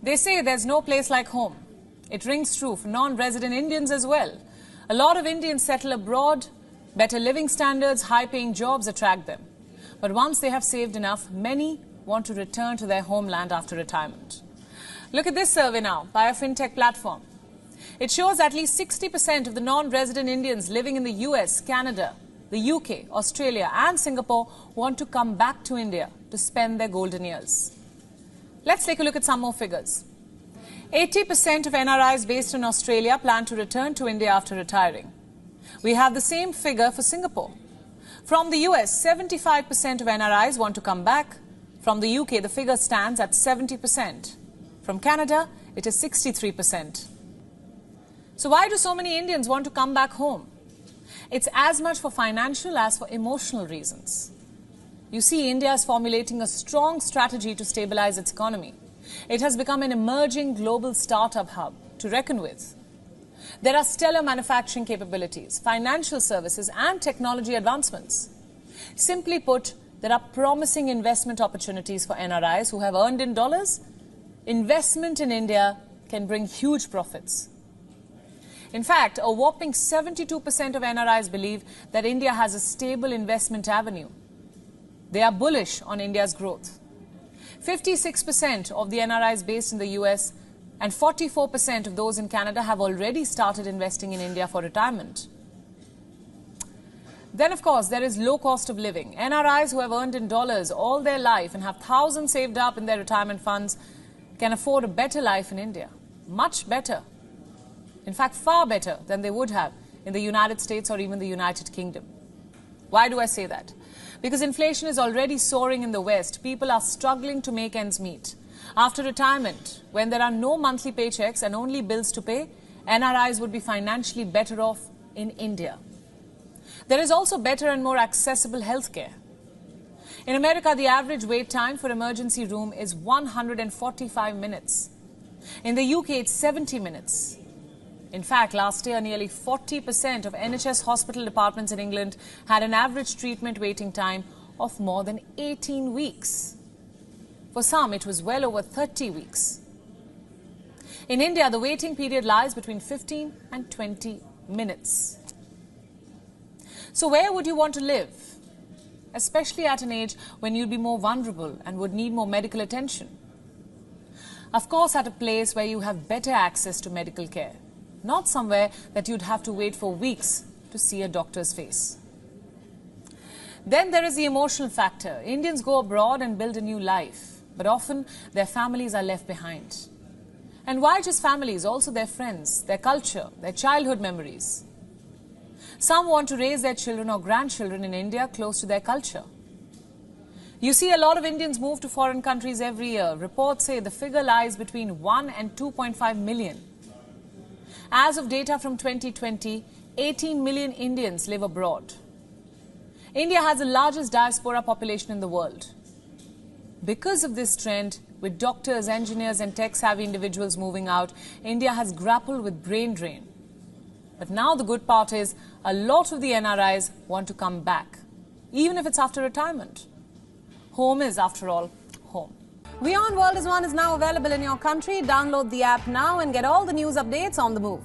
They say there's no place like home. It rings true for non-resident Indians as well. A lot of Indians settle abroad. Better living standards, high-paying jobs attract them. But once they have saved enough, many want to return to their homeland after retirement. Look at this survey now by a fintech platform. It shows at least 60% of the non-resident Indians living in the US, Canada, the UK, Australia and Singapore want to come back to India to spend their golden years. Let's take a look at some more figures. 80% of NRIs based in Australia plan to return to India after retiring. We have the same figure for Singapore. From the US, 75% of NRIs want to come back. From the UK, the figure stands at 70%. From Canada, it is 63%. So why do so many Indians want to come back home? It's as much for financial as for emotional reasons. You see, India is formulating a strong strategy to stabilize its economy. It has become an emerging global startup hub to reckon with. There are stellar manufacturing capabilities, financial services and technology advancements. Simply put, there are promising investment opportunities for NRIs who have earned in dollars. Investment in India can bring huge profits. In fact, a whopping 72% of NRIs believe that India has a stable investment avenue. They are bullish on India's growth. 56% of the NRIs based in the US and 44% of those in Canada have already started investing in India for retirement. Then, of course, there is low cost of living. NRIs who have earned in dollars all their life and have thousands saved up in their retirement funds can afford a better life in India. Much better. In fact, far better than they would have in the United States or even the United Kingdom. Why do I say that? Because inflation is already soaring in the West. People are struggling to make ends meet. After retirement, when there are no monthly paychecks and only bills to pay, NRIs would be financially better off in India. There is also better and more accessible healthcare. In America, the average wait time for emergency room is 145 minutes. In the UK, it's 70 minutes. In fact, last year, nearly 40% of NHS hospital departments in England had an average treatment waiting time of more than 18 weeks. For some, it was well over 30 weeks. In India, the waiting period lies between 15 and 20 minutes. So where would you want to live? Especially at an age when you'd be more vulnerable and would need more medical attention. Of course, at a place where you have better access to medical care. Not somewhere that you'd have to wait for weeks to see a doctor's face. Then there is the emotional factor. Indians go abroad and build a new life, but often their families are left behind. And why just families? Also their friends, their culture, their childhood memories. Some want to raise their children or grandchildren in India close to their culture. You see, a lot of Indians move to foreign countries every year. Reports say the figure lies between 1 and 2.5 million. As of data from 2020, 18 million Indians live abroad. India has the largest diaspora population in the world. Because of this trend, with doctors, engineers and tech-savvy individuals moving out, India has grappled with brain drain. But now the good part is, a lot of the NRIs want to come back, even if it's after retirement. Home is, after all, home. WION World is One is now available in your country. Download the app now and get all the news updates on the move.